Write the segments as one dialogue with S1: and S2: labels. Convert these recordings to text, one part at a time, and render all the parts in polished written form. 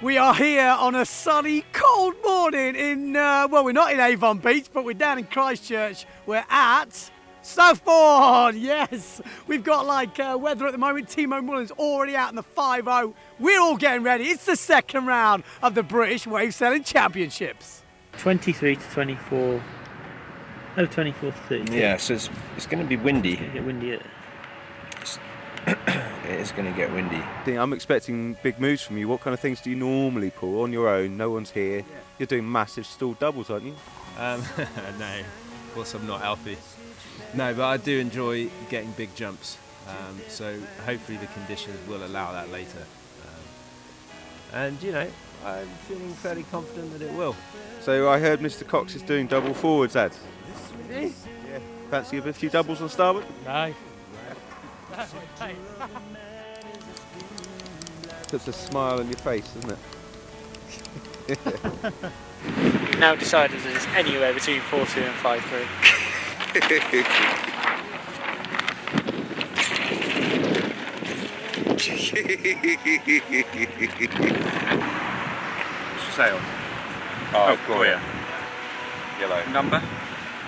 S1: We are here on a sunny, cold morning in, well, we're not in Avon Beach, but we're down in Christchurch. We're at Southbourne, yes. We've got like weather at the moment. Timo Mullen's already out in the 5-0. We're all getting ready. It's the second round of the British Wave Sailing Championships.
S2: 23 to 24. Oh, 24 to 32.
S3: Yeah, so it's going to be windy.
S2: It's going to get windy.
S3: It is going to get windy.
S4: I'm expecting big moves from you. What kind of things do you normally pull on your own? No one's here. Yeah. You're doing massive stall doubles, aren't you?
S5: No, of course I'm not Alfie. No, but I do enjoy getting big jumps. So hopefully the conditions will allow that later. And you know, I'm feeling fairly confident that it will.
S4: So I heard Mr. Cox is doing double forwards, Ed.
S1: Really?
S4: Yeah. Fancy a few doubles on starboard?
S2: No.
S4: Puts a smile on your face, doesn't it?
S2: Now decided that it's anywhere between 4-2 and 5-3.
S4: What's your sail?
S3: Oh, Goya.
S4: Yellow.
S3: Number?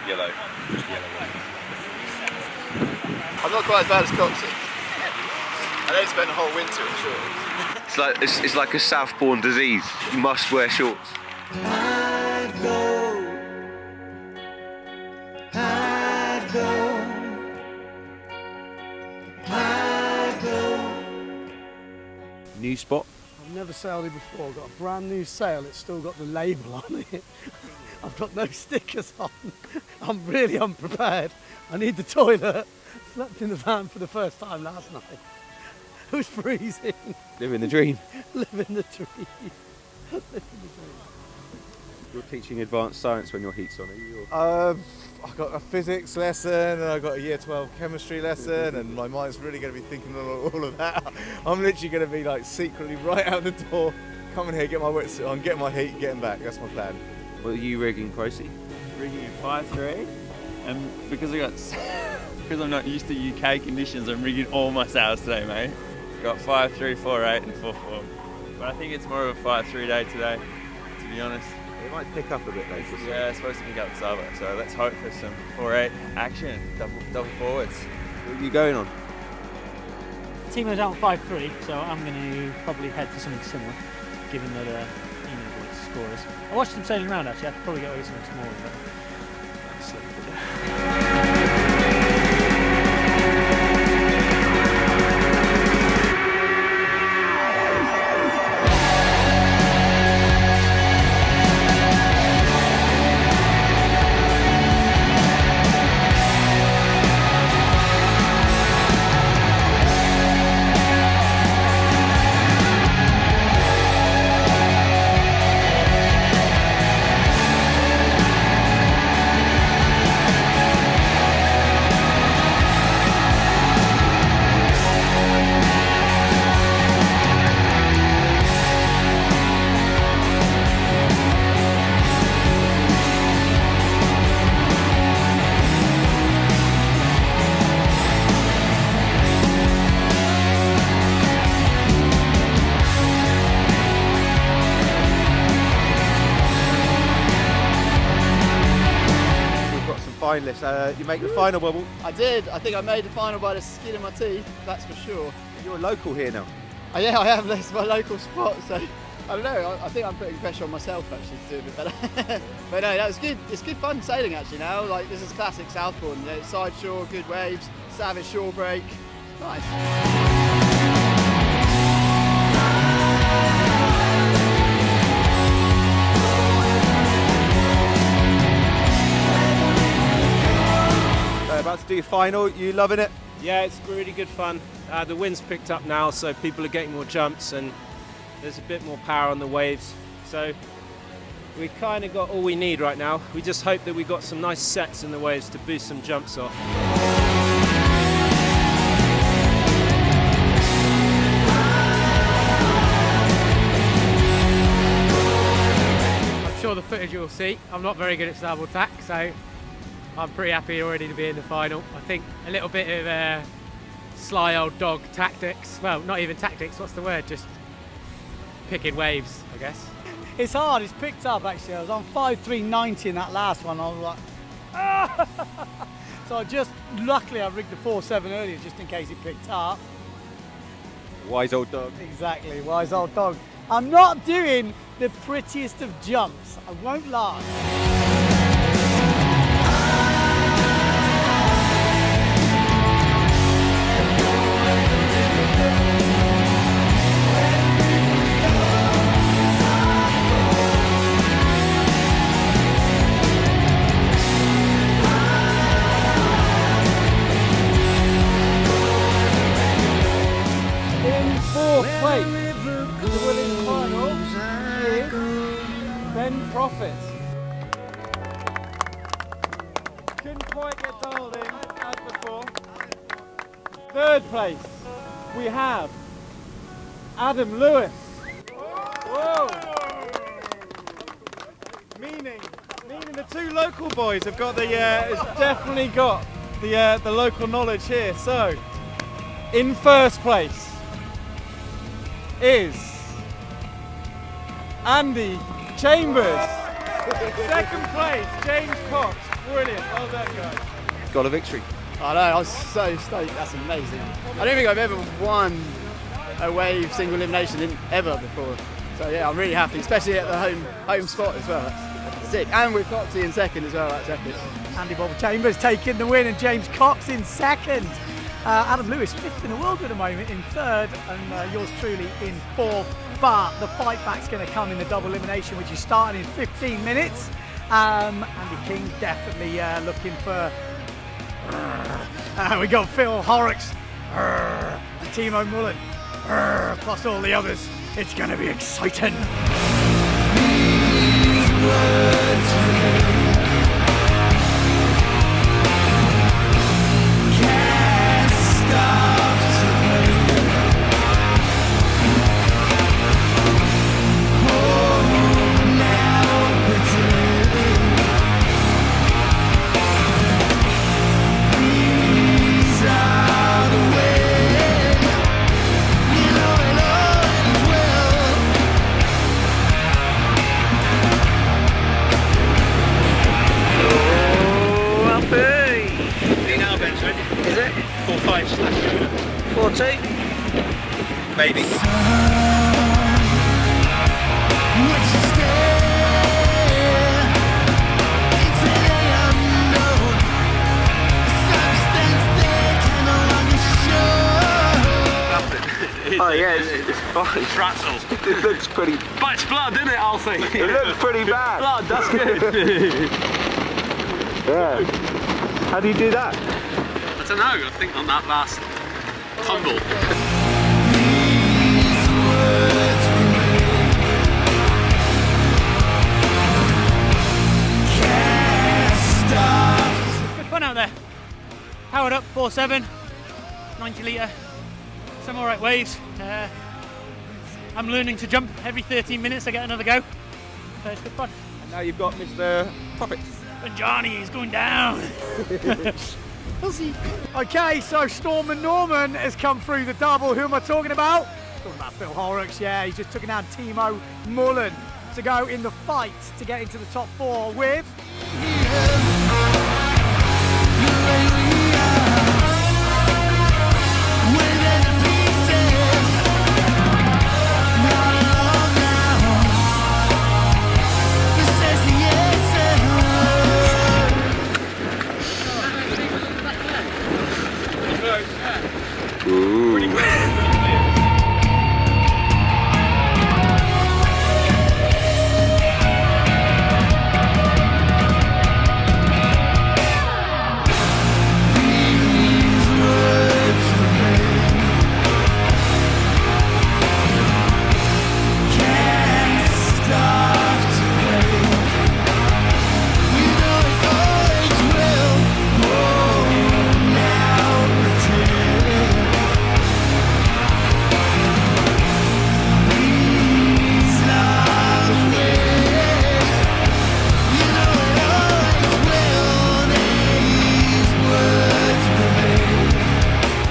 S4: Yellow.
S3: Just yellow.
S6: I'm not quite as bad as Coxie. I don't spend the whole winter in shorts.
S4: It's like a Southbourne disease. You must wear shorts. New spot.
S1: I've never sailed it before. I've got a brand new sail. It's still got the label on it. I've got no stickers on. I'm really unprepared. I need the toilet. Slept in the van for the first time last night. It was freezing.
S4: Living the dream.
S1: Living the dream. Living the dream.
S4: You're teaching advanced science when your heat's on, are you?
S6: I've got a physics lesson and I've got a year 12 chemistry lesson, and my mind's really going to be thinking all of that. I'm literally going to be like secretly right out the door, coming here, get my wetsuit on, get my heat, getting back. That's my plan.
S4: What are you rigging, Pricey?
S7: Rigging at 5-3, and because I'm not used to UK conditions, I'm rigging all my sails today, mate. Got 5-3, 4-8 and 4-4. But I think it's more of a 5-3 day today, to be honest.
S4: It might pick up a bit later.
S7: Yeah, it's supposed to pick up starboard, so let's hope for some 4-8 action, double forwards.
S4: What are you going on?
S2: Timo's out 5-3, so I'm going to probably head for something similar, given that he knows what his score is. I watched him sailing around actually. I could probably get away with something smaller, but
S4: finalists. You make the final bubble.
S6: I did. I think I made the final by the skin of my teeth, that's for sure.
S4: You're a local here now.
S6: Yeah, I am. That's my local spot, so I don't know. I think I'm putting pressure on myself actually to do a bit better. But no, that was good. It's good fun sailing actually now. Like, this is classic Southbourne. You know, side shore, good waves, savage shore break. Nice.
S4: About to do your final, you loving it?
S5: Yeah, it's really good fun. The wind's picked up now, so people are getting more jumps and there's a bit more power on the waves. So we kind of got all we need right now. We just hope that we got some nice sets in the waves to boost some jumps off.
S1: I'm sure the footage you'll see. I'm not very good at starboard tack, so I'm pretty happy already to be in the final. I think a little bit of sly old dog tactics. Well, not even tactics, what's the word? Just
S2: picking waves, I guess.
S1: It's hard, it's picked up actually. I was on 5.390 in that last one. I was like, ah! So luckily I rigged the 4.7 earlier just in case it picked up.
S4: Wise old dog.
S1: Exactly, wise old dog. I'm not doing the prettiest of jumps, I won't lie. In fourth place, the winning final is Ben Prophet. Couldn't quite get Donald in as before. Third place, we have Adam Lewis. Whoa! Meaning the two local boys have got it's definitely got the local knowledge here. So, in first place is Andy Chambers. Second place, James Cox. Brilliant, well done guys.
S4: Got a victory.
S6: I know, I was so stoked, that's amazing. I don't think I've ever won a wave single elimination ever before. So yeah, I'm really happy, especially at the home spot as well. That's sick. And we've got to in second as well, that's epic.
S1: Andy Bob Chambers taking the win and James Cox in second. Adam Lewis 5th in the world at the moment in third, and yours truly in fourth. But the fight back's going to come in the double elimination, which is starting in 15 minutes. Andy King definitely looking for. We got Phil Horrocks, and Timo Mullen, plus all the others. It's going to be exciting.
S3: Is it? 4.5/4.2? Maybe. Oh yeah, it's fine.
S8: It's rattled.
S3: It looks pretty.
S8: But it's blood, isn't it, Alfie?
S3: It looks pretty bad.
S8: Blood, that's good.
S3: Yeah. How do you do that?
S8: I don't know, I think on that last tumble.
S2: Good fun out there. Powered up, 4.7, 90 litre, some alright waves. I'm learning to jump every 13 minutes. I get another go. So it's good fun.
S4: And now you've got Mr. Prophet.
S2: And Johnny is going down.
S1: Okay, so Storm Norman has come through the double. Who am I talking about? Talking about Phil Horrocks, yeah. He's just taken down Timo Mullen to go in the fight to get into the top four with...
S3: Pretty good.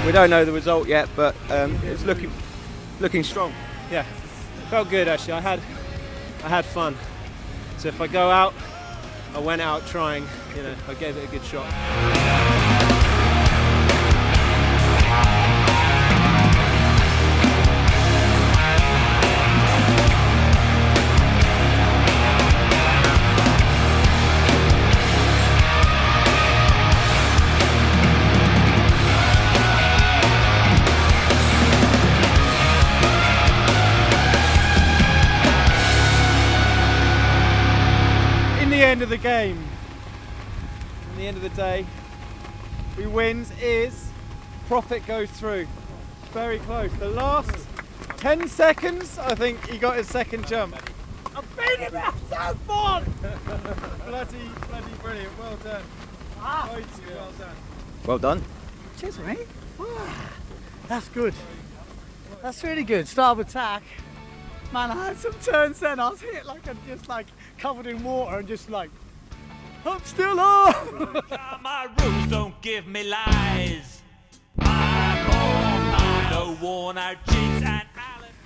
S4: We don't know the result yet, but it's looking strong.
S1: Yeah,
S5: Felt good actually. I had fun. So if I go out, I went out trying. You know, I gave it a good shot.
S9: End of the game, in the end of the day, who wins is Profit goes through. Very close. The last 10 seconds, I think he got his second jump.
S1: I beat him out so far!
S9: bloody brilliant. Well done. Well done.
S3: Well done.
S1: Cheers, mate. That's good. That's really good. Start of attack. Man, I had some turns then. I was hit like I'm just like covered in water and just like, I'm still up.
S10: My rules don't give me lies. I'm on my no worn out cheeks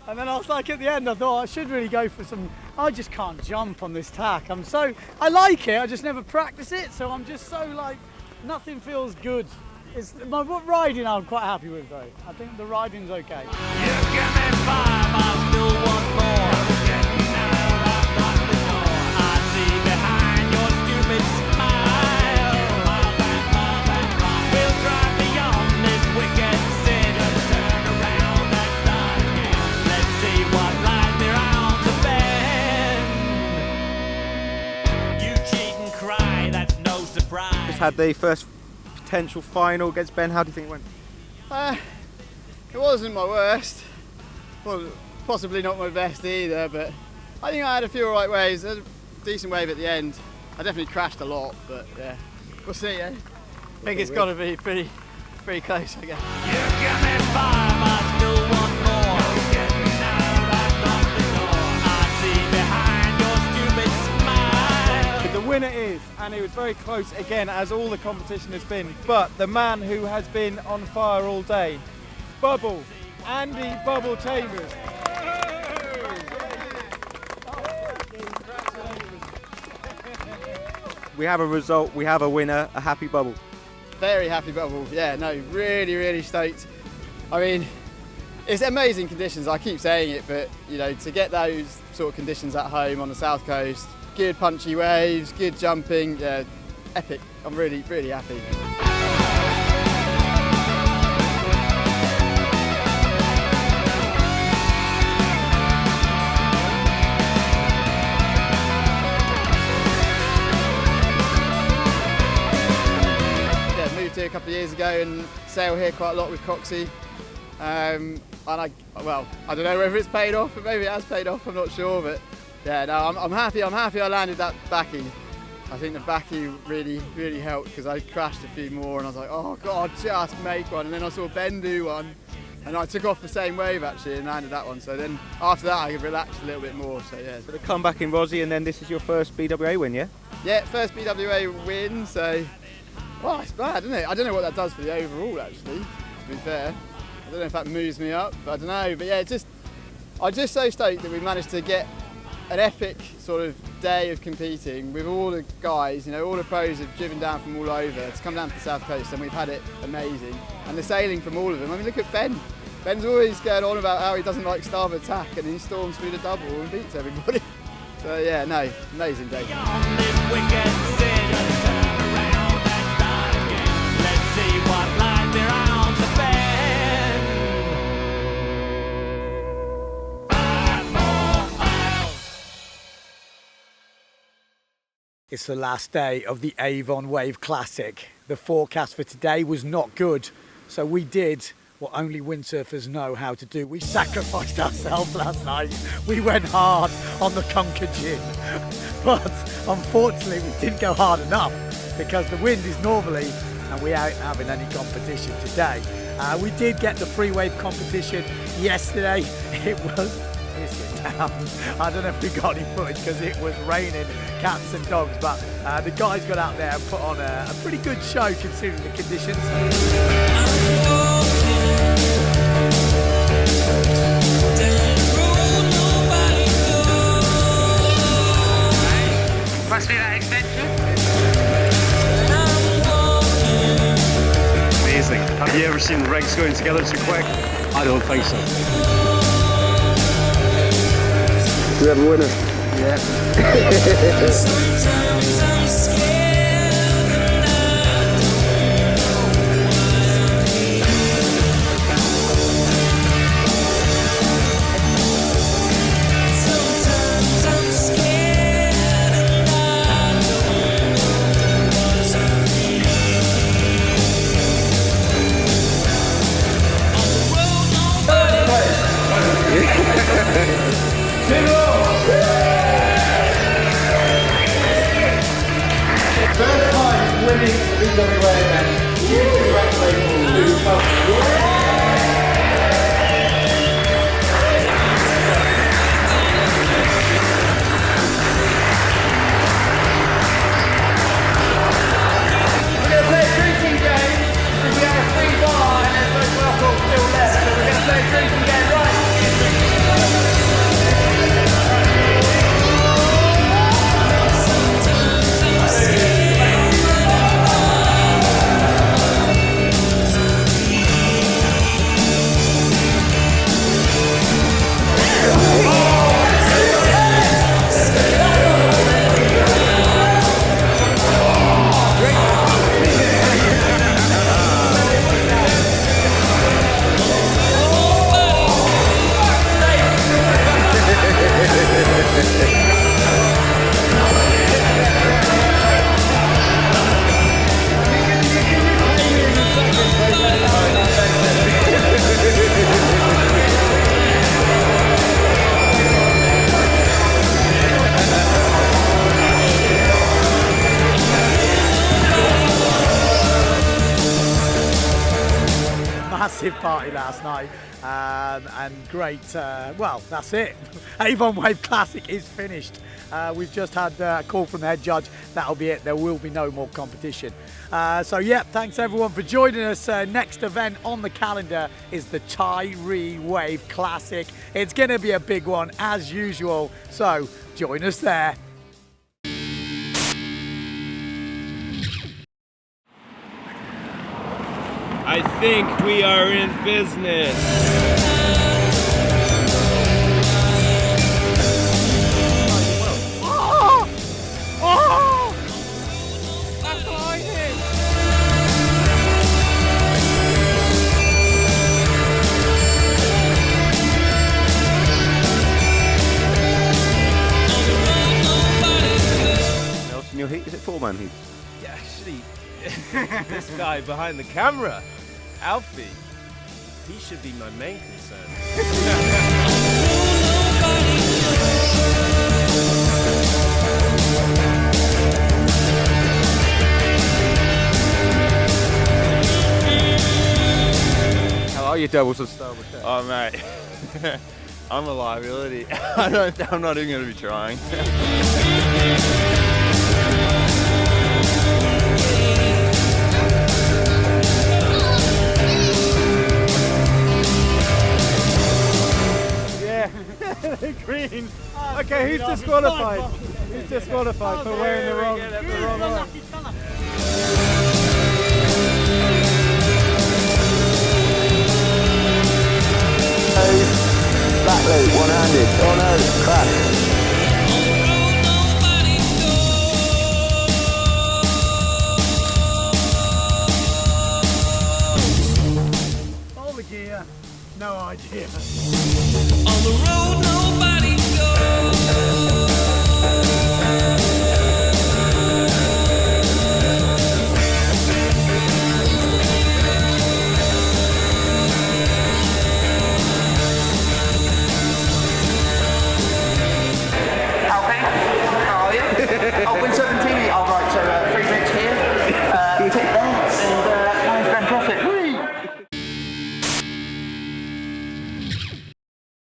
S1: and then I was like at the end, I thought I should really go for some. I just can't jump on this tack. I like it. I just never practice it, so I'm just so like nothing feels good. It's my riding. I'm quite happy with though. I think the riding's okay.
S10: You give me 5, I still want more. I see behind your stupid smile. We'll drive beyond this wicked sin and turn around and start again. Let's see what lies around the bend. You cheat and cry, that's no surprise.
S4: Just had the first potential final against Ben. How do you think it went?
S6: It wasn't my worst. Well, possibly not my best either, but I think I had a few alright waves. There's a decent wave at the end. I definitely crashed a lot, but yeah, we'll see. Yeah, I think it's got to be pretty close, I guess.
S10: You give me 5, I still want more. I see behind your stupid smile.
S9: But the winner is, and it was very close again, as all the competition has been, but the man who has been on fire all day, Bubble, Andy Bubble Chambers.
S4: We have a result, we have a winner, a happy Bubble.
S6: Very happy Bubble. Yeah, no, really stoked. I mean, it's amazing conditions. I keep saying it, but you know, to get those sort of conditions at home on the south coast, good punchy waves, good jumping, yeah, epic. I'm really happy. Here a couple of years ago and sail here quite a lot with Coxie, and I don't know whether it's paid off, but maybe it has paid off, I'm not sure, but yeah, no, I'm happy I landed that backy. I think the backy really helped because I crashed a few more and I was like, oh god, just make one, and then I saw Ben do one and I took off the same wave actually and landed that one, so then after that I relaxed a little bit more, so yeah.
S4: So the comeback in Rosie, and then this is your first BWA win, yeah?
S6: Yeah, first BWA win, so well, it's bad, isn't it? I don't know what that does for the overall, actually, to be fair. I don't know if that moves me up, but I don't know. But yeah, I'm just so stoked that we managed to get an epic sort of day of competing with all the guys, you know, all the pros have driven down from all over to come down to the south coast, and we've had it amazing. And the sailing from all of them, I mean, look at Ben. Ben's always going on about how he doesn't like starboard tack, and he storms through the double and beats everybody. So yeah, no, amazing day.
S1: It's the last day of the Avon Wave Classic. The forecast for today was not good, so we did what only windsurfers know how to do. We sacrificed ourselves last night. We went hard on the Conquer Gin, but unfortunately we didn't go hard enough because the wind is northerly and we ain't having any competition today. We did get the free wave competition yesterday. It was pissing down. I don't know if we got any footage because it was raining cats and dogs, but the guys got out there and put on a pretty good show considering the conditions.
S8: ever seen ranks going together too quick? I don't think so.
S3: Do we have a winner?
S9: First time winning the BWA event. Huge congratulations to We're going to play a drinking game because we have a free bar and there's no alcohol still left. So we're going to play a drinking game, right?
S1: Massive party last night and great, well, that's it. Avon Wave Classic is finished. We've just had a call from the head judge. That'll be it. There will be no more competition. So yeah, thanks everyone for joining us. Next event on the calendar is the Tyree Wave Classic. It's going to be a big one as usual. So join us there.
S5: I think we are in business.
S9: That's blinding!
S4: Nelson, your heat, is it 4-man heat?
S5: Yeah, actually, this guy behind the camera, Alfie, he should be my main concern.
S4: How are you, doubles of starboard?
S7: Oh mate, I'm a liability. I'm not even going to be trying.
S9: Green. Okay, who's disqualified? Who's disqualified for wearing the wrong one?
S3: Black loop, one-handed. Oh no, crap.